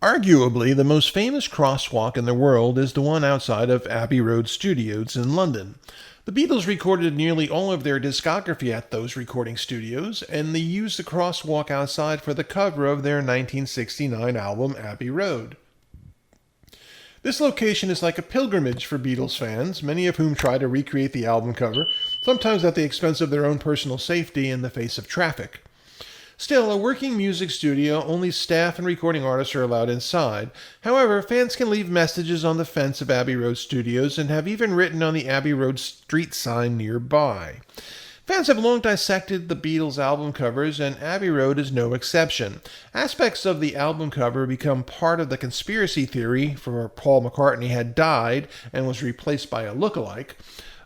Arguably, the most famous crosswalk in the world is the one outside of Abbey Road Studios in London. The Beatles recorded nearly all of their discography at those recording studios, and they used the crosswalk outside for the cover of their 1969 album Abbey Road. This location is like a pilgrimage for Beatles fans, many of whom try to recreate the album cover, sometimes at the expense of their own personal safety in the face of traffic. Still, a working music studio, only staff and recording artists are allowed inside. However, fans can leave messages on the fence of Abbey Road Studios and have even written on the Abbey Road street sign nearby. Fans have long dissected the Beatles' album covers, and Abbey Road is no exception. Aspects of the album cover become part of the conspiracy theory for Paul McCartney had died and was replaced by a lookalike.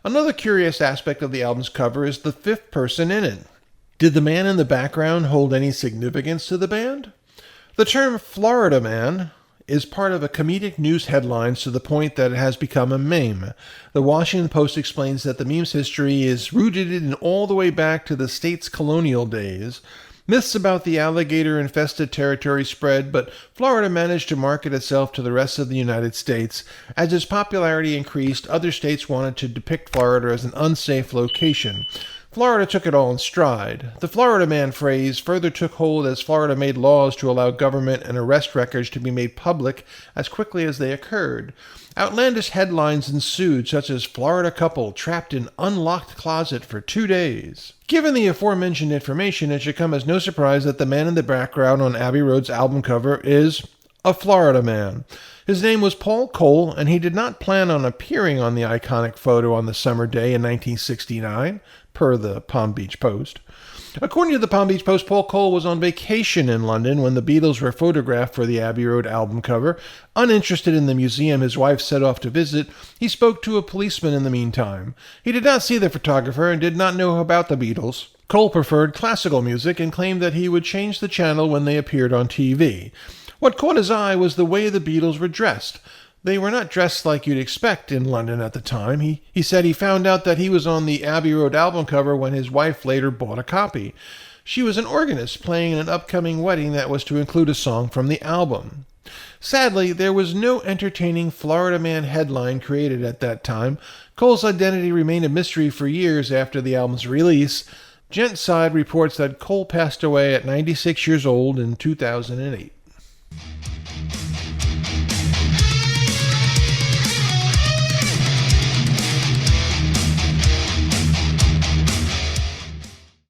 Another curious aspect of the album's cover is the fifth person in it. Did the man in the background hold any significance to the band? The term Florida Man is part of a comedic news headlines to the point that it has become a meme. The Washington Post explains that the meme's history is rooted in all the way back to the state's colonial days. Myths about the alligator-infested territory spread, but Florida managed to market itself to the rest of the United States. As its popularity increased, other states wanted to depict Florida as an unsafe location. Florida took it all in stride. The Florida Man phrase further took hold as Florida made laws to allow government and arrest records to be made public as quickly as they occurred. Outlandish headlines ensued, such as Florida couple trapped in unlocked closet for 2 days. Given the aforementioned information, it should come as no surprise that the man in the background on Abbey Road's album cover is a Florida man. His name was Paul Cole, and he did not plan on appearing on the iconic photo on the summer day in 1969, per the Palm Beach Post. According to the Palm Beach Post, Paul Cole was on vacation in London when the Beatles were photographed for the Abbey Road album cover. Uninterested in the museum his wife set off to visit, he spoke to a policeman in the meantime. He did not see the photographer and did not know about the Beatles. Cole preferred classical music and claimed that he would change the channel when they appeared on TV. What caught his eye was the way the Beatles were dressed. They were not dressed like you'd expect in London at the time. He said he found out that he was on the Abbey Road album cover when his wife later bought a copy. She was an organist playing in an upcoming wedding that was to include a song from the album. Sadly, there was no entertaining Florida Man headline created at that time. Cole's identity remained a mystery for years after the album's release. Gentside reports that Cole passed away at 96 years old in 2008.